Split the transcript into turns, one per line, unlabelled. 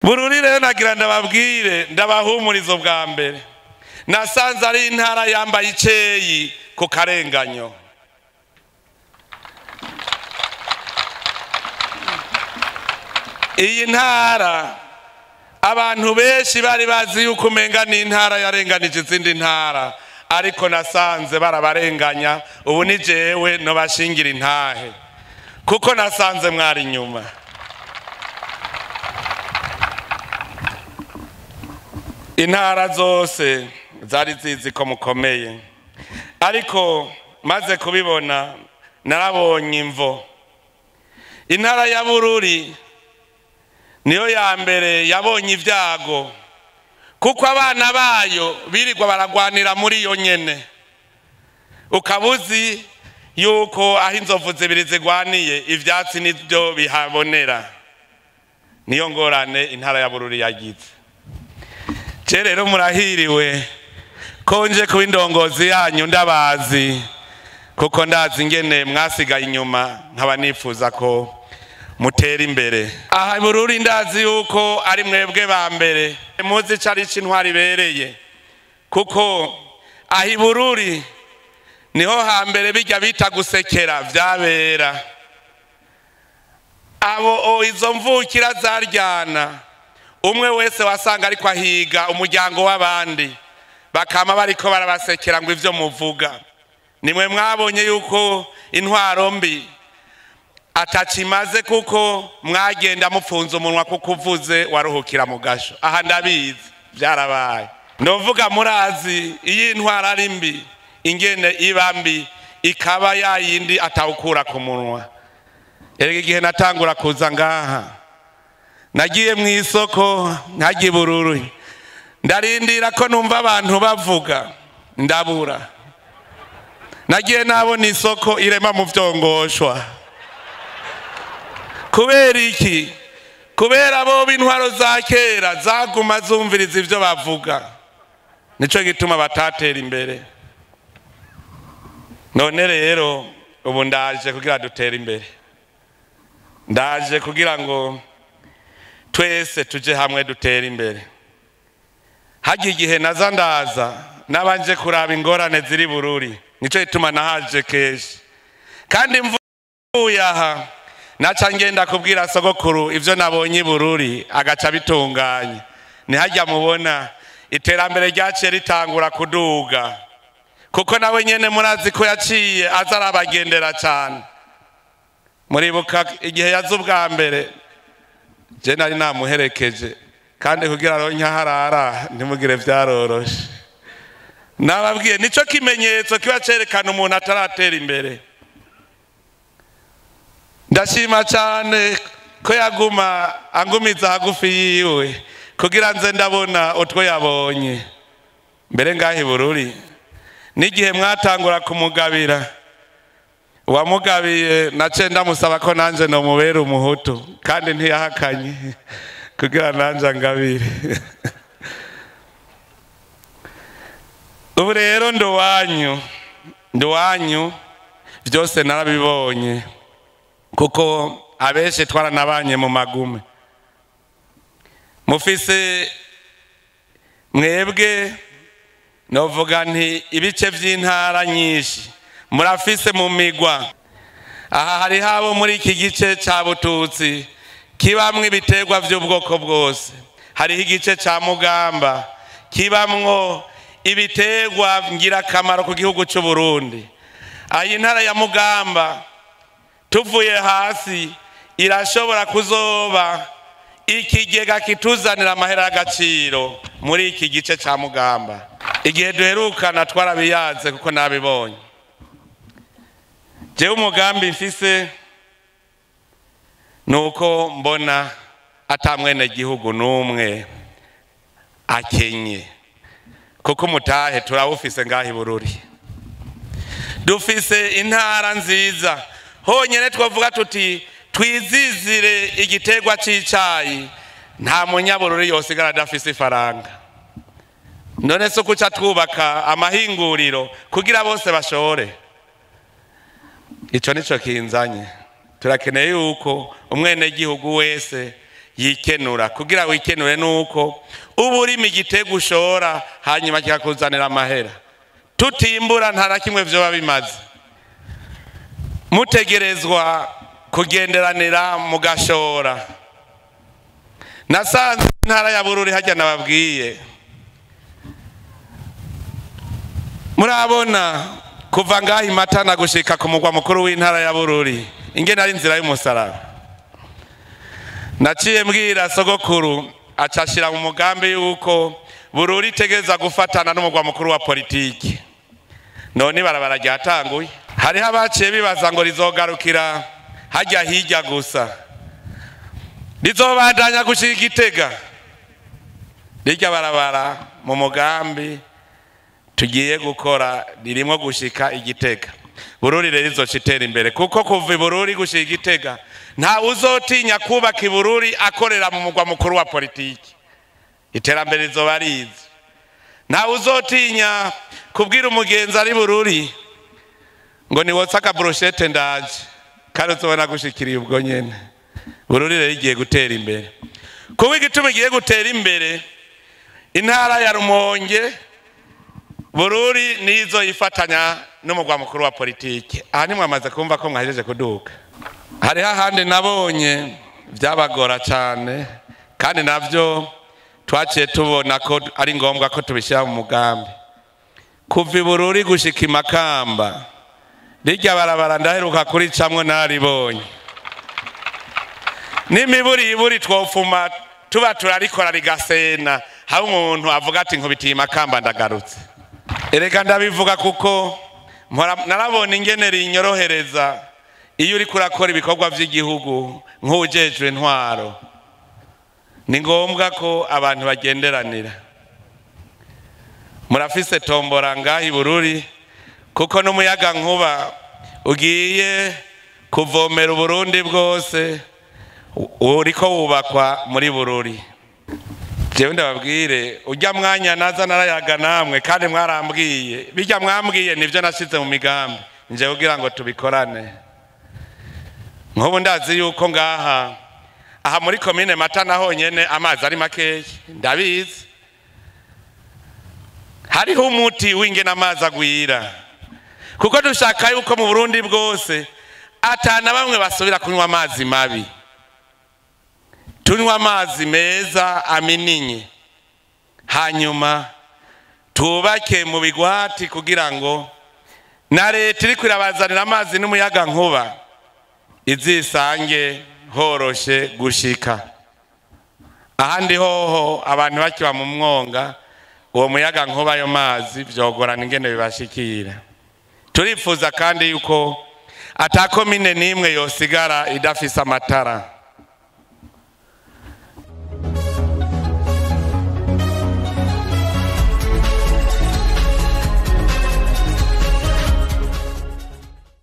Bururi rero nagira ndababwire ndabahumurizo bwa mbere nasanze ari intara yambaye iceyi ku karenganyo. Iyi ntara abantu benshi bari bazi yuko umenga ni intara yarenganije izindi ntara, ariko nasanze barabarenganya. Ubu ni jewe no bashingira intahe kuko nasanze mwari inyuma. Intara zose zari zizi ko mukomeye, ariko maze kubibona narabonye imvo. Intara ya Bururi niyo ya mbere yabonye ibyago kuko abana bayo birirwa baragwanira muri yo nyene. Ukabuzi yuko aho inzovu zibiri zigwaniye ivyatsi nibyo bihabonera. Niyo ngorane intara ya Bururi yagize. Rero murahiriwe konje kuba indongozi yanyu ndabazi, kuko ndazi ingene mwasigaye inyuma, nkaba nifuza ko mutera imbere. Aha Bururi ndazi yuko ari mwebwe ba mbere muzi cari c'intwari bereye, kuko ahi Bururi niho hambere bijya bita gusekera vyabera. Abo izo mvukira zaryana, umwe wese wasanga ariko ahiga umuryango w'abandi, bakama bariko barabasekera ngo ivyo muvuga. Nimwe mwabonye yuko intwaro mbi atacimaze, kuko mwagenda mupfunza umunwa kuko uvuze waruhukira mu gasho. Aha ndabizi byarabaye. Novuga murazi iyi intwaro ari mbi ingene iba mbi, ikaba yayindi atawukura ku munwa. Erega igihe natangura kuza ngaha nagiye mu isoko nkagiye Bururi, ndarindira ko numva abantu bavuga ndabura. Nagiye nabona isoko irema mu vyongoshwa. Kubera iki? Kubera bo b'intwaro za kera zaguma zumviriza ivyo bavuga, nico gituma batatera imbere. None rero ubu ndaje kugira dutere imbere, ndaje kugira ngo twese tuje hamwe dutere imbere. Hagiye igihe naza ndaza nabanje kuraba ingorane ziri Bururi, nico gituma nahaje keshi. Kandi mvuye aha naca ngenda kubwira sogokuru ivyo nabonye Bururi, agaca bitunganya. Nihajya mubona iterambere ryaciye ritangura kuduga, kuko nawe nyene murazi ko yaciye azarabagendera cyane. Muribuka igihe yaza ubwa mbere je nari namuherekeje, kandi kugira ronke harara ntimugire vyaroroshe. Nababwiye nico kimenyetso kiba cerekana umuntu ataratera imbere. Ndashima cyane ko yaguma angumiza hagufi yiwe kugira nze ndabona utwo yabonye. Mbere ngahi Bururi n'igihe mwatangura kumugabira, uwamugabiye nace ndamusaba ko nanje no mubera umuhutu, kandi ntiyahakanye kugira nanje ngabire. Ubu rero nduwanyu byose narabibonye, kuko abeshe twaranabanye mu magume. Mufise mwebwe novuga nti ibice vy'intara nyinshi murafise mu migwa. Aha hari habo muri iki gice ca Bututsi kibamwe ibiterwa vy'ubwoko bwose. Hariho igice ca Mugamba kibamwo ibiterwa ngira kamaro ku gihugu c'u Burundi. Ayi ntara ya Mugamba tuvuye hasi irashobora kuzoba ikigega kituzanira amahera y'agaciro muri iki gice ca Mugamba. Igihe duherukana twarabiyaze kuko nabibonye. Jewe umugambi mfise nuko mbona atamwene gihugu numwe akenye, kuko mutahe turawufise ngahi Bururi. Dufise intara nziza, honyene twavuga tuti twizizire igiterwa c'icayi, nta munyabururi yosigara adafise ifaranga. None so kuca twubaka amahinguriro kugira bose bashore. Ico nico kinzanye. Turakeneye yuko umwene gihugu wese yikenura. Kugira wikenure nuko uba urima igitego ushora hanyuma kikakuzanira amahera. Tutimbura nta na kimwe vyoba bimaze. Mutegerezwa kugenderanira mugashora. Nasanze intara ya Bururi hajya nababwiye. Murabona kuva ngahi Matana gushika ku mugwa mukuru w'intara ya Bururi ingene ari inzira y'umusaraba. Naciye mbwira sogokuru acashira mu mugambi yuko Bururi tegeza gufatana n'umugwa mukuru wa politiki. None barabara ryatanguye. Hariho abaciye bibaza ngo rizogarukira hajya hirya gusa. Rizobandanya gushika Gitega. Rijya barabara mu mugambi tugiye gukora ririmo gushika Igitega. Bururi rero izocitera imbere kuko kuva Bururi gushika Igitega nta uzotinya kubaka Bururi akorera mu mugwa mukuru wa politiki. Iterambere rizoba rizi. Nta uzotinya kubwira umugenzi ari Bururi ngo ni wotsaka brochette ndaje kandi uzobona gushikiriye ubwo nyene. Bururi rero igiye gutera imbere. Kuba igituma igiye gutera imbere intara ya Rumonge Bururi nizo ifatanya n'umugwa mukuru wa politiki. Aha nimwe amaze kumva ko mwahejeje kuduka. Hari hahandi nabonye byabagora cyane kandi navyo twaciye tubona ko ari ngombwa ko tubishyira mu mugambi. Kuva Bururi gushika Makamba rijya barabara ndaheruka kuri camwe naribonye. N'imiburi twofuma tuba turarikora rigasena hari umuntu avuga ati nkubitiye Makamba ndagarutse. Erega ndabivuga kuko narabona ingene rinyorohereza iyo uri kurakora ibikorwa by'igihugu nk'ujejwe intwaro. Ni ngombwa ko abantu bagenderanira. Murafise tombora ngahi Bururi kuko n'umuyaga nkuba ugiye kuvomera Burundi bwose uriko wubakwa muri Bururi. Jewe ndababwire ujya mwanya naza narayaga namwe kandi mwarambwiye bijya mwambwiye nivyo nashize mu migambi nje kugira ngo tubikorane. Nkubu ndazi yuko ngaha aha muri commune Matana honyene amazi ari makeya ndabizi. Hariho umuti w'ingene amazi agwira kuko dushaka yuko mu Burundi bwose atana bamwe basubira kunywa amazi mabi. Tunywa amazi meza amininye hanyuma tubake mu bigwati kugira ngo na leta iri kwirabazanira amazi n'umuyaga nkuba izisange horoshe gushika. Ahandi hoho abantu bakiba mu mwonga uwo muyaga nkuba ayo mazi vyogorana ingene bibashikira. Turifuza kandi yuko ata komine nimwe yosigara idafise amatara.